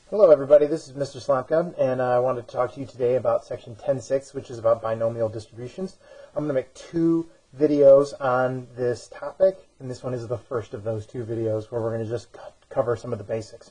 Hello everybody, this is Mr. Slomka, and I wanted to talk to you today about section 10.6, which is about binomial distributions. I'm going to make two videos on this topic, and this one is the first of those two videos where we're going to just cover some of the basics.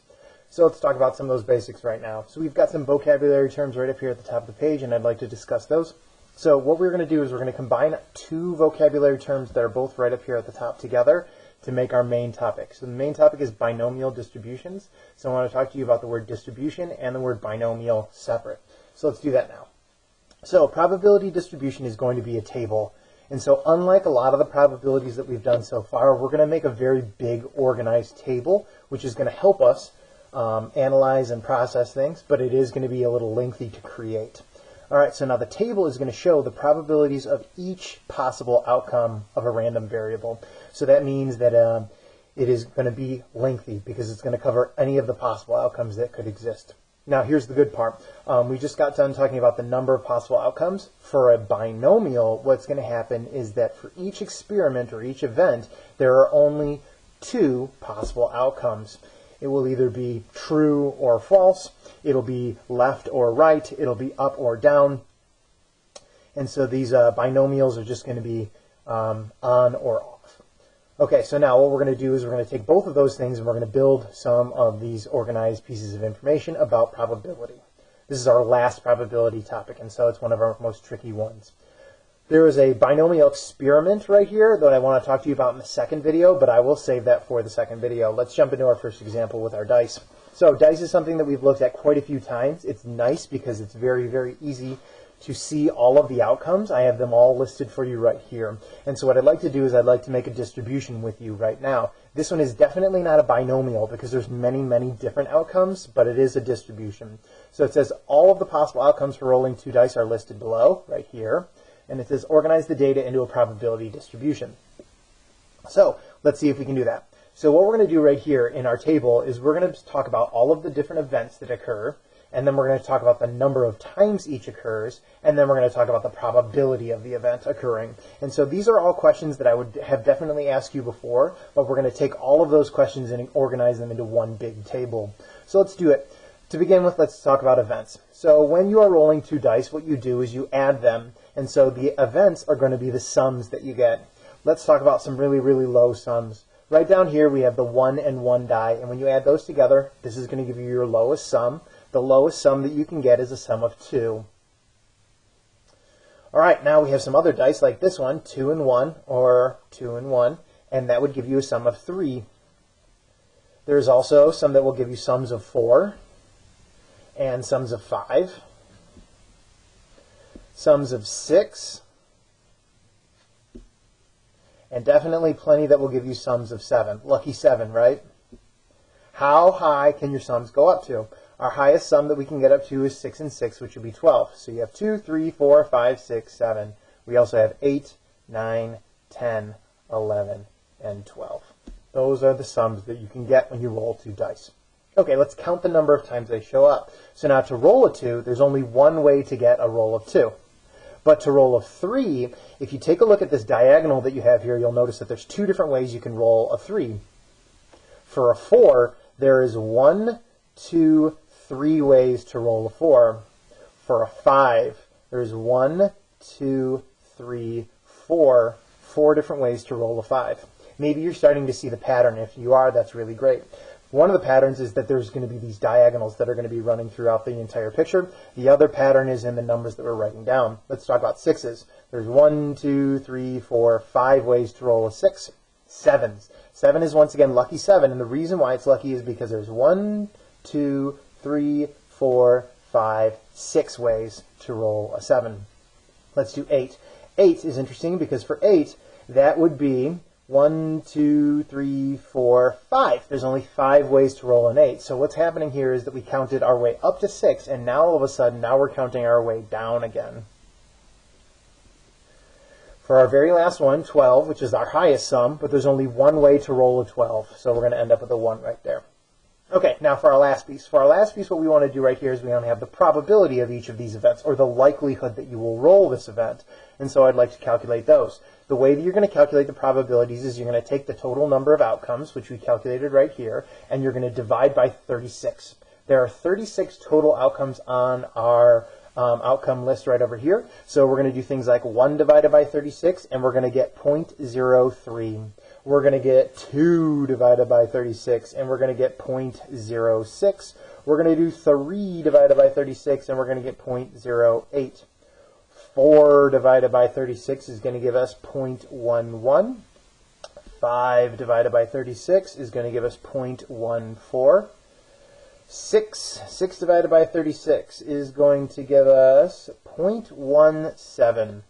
So let's talk about some of those basics right now. So we've got some vocabulary terms right up here at the top of the page, and I'd like to discuss those. So what we're going to do is we're going to combine two vocabulary terms that are both right up here at the top together to make our main topic. So the main topic is binomial distributions. So I want to talk to you about the word distribution and the word binomial separate. So let's do that now. So probability distribution is going to be a table. And so unlike a lot of the probabilities that we've done so far, we're going to make a very big organized table, which is going to help us analyze and process things, but it is going to be a little lengthy to create. All right, so now the table is going to show the probabilities of each possible outcome of a random variable. So that means that it is going to be lengthy because it's going to cover any of the possible outcomes that could exist. Now, here's the good part. We just got done talking about the number of possible outcomes. For a binomial, what's going to happen is that for each experiment or each event, there are only two possible outcomes. It will either be true or false. It'll be left or right. It'll be up or down. And so these binomials are just going to be on or off. Okay, so now what we're going to do is we're going to take both of those things and we're going to build some of these organized pieces of information about probability. This is our last probability topic, and so it's one of our most tricky ones. There is a binomial experiment right here that I want to talk to you about in the second video, but I will save that for the second video. Let's jump into our first example with our dice. So dice is something that we've looked at quite a few times. It's nice because it's very, very easy to see all of the outcomes. I have them all listed for you right here. And so what I'd like to do is I'd like to make a distribution with you right now. This one is definitely not a binomial because there's many, many different outcomes, but it is a distribution. So it says all of the possible outcomes for rolling two dice are listed below, right here. And it says organize the data into a probability distribution. So let's see if we can do that. So what we're going to do right here in our table is we're going to talk about all of the different events that occur, and then we're going to talk about the number of times each occurs, and then we're going to talk about the probability of the event occurring. And so these are all questions that I would have definitely asked you before, but we're going to take all of those questions and organize them into one big table. So let's do it. To begin with, let's talk about events. So when you are rolling two dice, what you do is you add them. And so the events are going to be the sums that you get. Let's talk about some really, really low sums. Right down here, we have the 1 and 1 die. And when you add those together, this is going to give you your lowest sum. The lowest sum that you can get is a sum of 2. All right, now we have some other dice like this one, 2 and 1, or 2 and 1. And that would give you a sum of 3. There's also some that will give you sums of 4. And sums of 5, sums of 6, and definitely plenty that will give you sums of 7. Lucky 7, right? How high can your sums go up to? Our highest sum that we can get up to is 6 and 6, which would be 12. So you have 2, 3, 4, 5, 6, 7. We also have 8, 9, 10, 11, and 12. Those are the sums that you can get when you roll two dice. Okay, let's count the number of times they show up. So now to roll a 2, there's only one way to get a roll of 2. But to roll a 3, if you take a look at this diagonal that you have here, you'll notice that there's two different ways you can roll a 3. For a 4, there is 1, 2, 3 ways to roll a 4. For a 5, there's 1, 2, 3, 4. 4 different ways to roll a 5. Maybe you're starting to see the pattern. If you are, that's really great. One of the patterns is that there's going to be these diagonals that are going to be running throughout the entire picture. The other pattern is in the numbers that we're writing down. Let's talk about 6s. There's 1, 2, 3, 4, 5 ways to roll a 6. 7s. 7 is once again lucky 7, and the reason why it's lucky is because there's 1, 2, 3, 4, 5, 6 ways to roll a 7. Let's do 8. 8 is interesting because for 8, that would be 1, 2, 3, 4, 5. There's only 5 ways to roll an 8. So what's happening here is that we counted our way up to 6, and now all of a sudden, now we're counting our way down again. For our very last one, 12, which is our highest sum, but there's only one way to roll a 12. So we're going to end up with a 1 right there. Okay, now for our last piece. For our last piece, what we want to do right here is we want to have the probability of each of these events, or the likelihood that you will roll this event. And so I'd like to calculate those. The way that you're going to calculate the probabilities is you're going to take the total number of outcomes, which we calculated right here, and you're going to divide by 36. There are 36 total outcomes on our outcome list right over here. So we're going to do things like 1 divided by 36, and we're going to get 0.03. We're going to get 2 divided by 36, and we're going to get 0.06. We're going to do 3 divided by 36, and we're going to get 0.08. 4 divided by 36 is going to give us 0.11. 5 divided by 36 is going to give us 0.14. 6 divided by 36 is going to give us 0.17.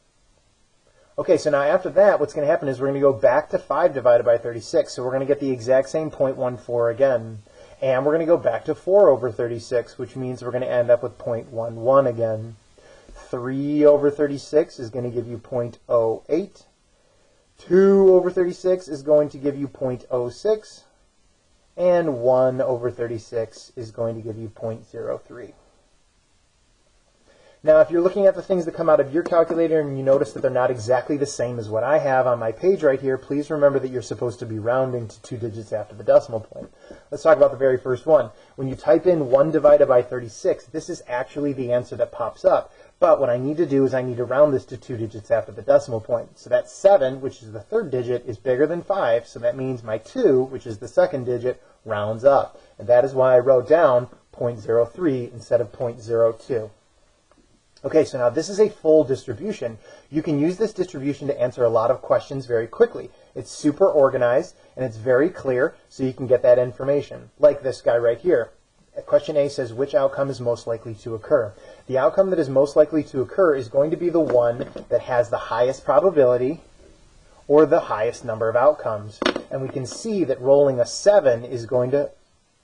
Okay, so now after that, what's going to happen is we're going to go back to 5 divided by 36. So we're going to get the exact same 0.14 again. And we're going to go back to 4 over 36, which means we're going to end up with 0.11 again. 3 over 36 is going to give you 0.08. 2 over 36 is going to give you 0.06. And 1 over 36 is going to give you 0.03. Now, if you're looking at the things that come out of your calculator and you notice that they're not exactly the same as what I have on my page right here, please remember that you're supposed to be rounding to 2 digits after the decimal point. Let's talk about the very first one. When you type in 1 divided by 36, this is actually the answer that pops up. But what I need to do is I need to round this to 2 digits after the decimal point. So that 7, which is the third digit, is bigger than 5. So that means my 2, which is the second digit, rounds up. And that is why I wrote down 0.03 instead of 0.02. Okay, so now this is a full distribution. You can use this distribution to answer a lot of questions very quickly. It's super organized and it's very clear, so you can get that information. Like this guy right here. Question A says, which outcome is most likely to occur? The outcome that is most likely to occur is going to be the one that has the highest probability or the highest number of outcomes. And we can see that rolling a 7 is going to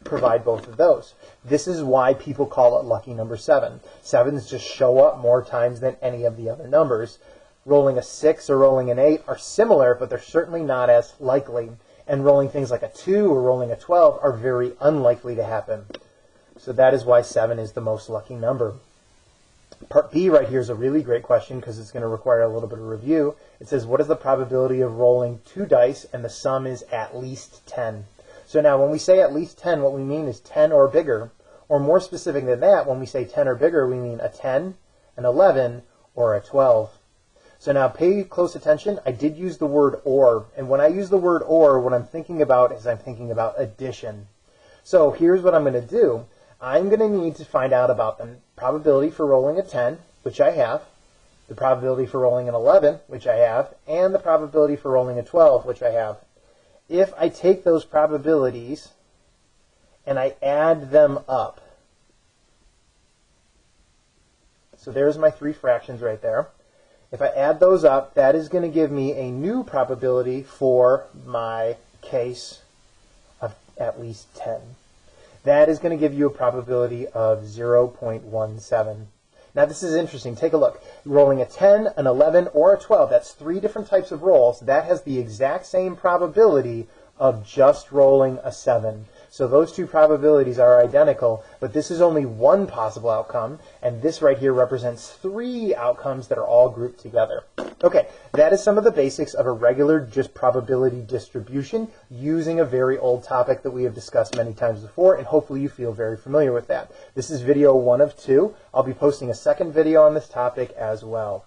provide both of those. This is why people call it lucky number 7. 7s just show up more times than any of the other numbers. Rolling a 6 or rolling an 8 are similar, but they're certainly not as likely. And rolling things like a 2 or rolling a 12 are very unlikely to happen. So that is why 7 is the most lucky number. Part B right here is a really great question because it's going to require a little bit of review. It says, what is the probability of rolling 2 dice and the sum is at least 10? So now when we say at least 10, what we mean is 10 or bigger. Or more specific than that, when we say 10 or bigger, we mean a 10, an 11, or a 12. So now pay close attention. I did use the word or. And when I use the word or, what I'm thinking about is I'm thinking about addition. So here's what I'm going to do. I'm going to need to find out about the probability for rolling a 10, which I have, the probability for rolling an 11, which I have, and the probability for rolling a 12, which I have. If I take those probabilities and I add them up, so there's my 3 fractions right there. If I add those up, that is going to give me a new probability for my case of at least 10. That is going to give you a probability of 0.17. Now this is interesting. Take a look. Rolling a 10, an 11, or a 12, that's 3 different types of rolls. That has the exact same probability of just rolling a 7. So those 2 probabilities are identical, but this is only one possible outcome, and this right here represents 3 outcomes that are all grouped together. Okay, that is some of the basics of a regular just probability distribution using a very old topic that we have discussed many times before, and hopefully you feel very familiar with that. This is video 1 of 2. I'll be posting a second video on this topic as well.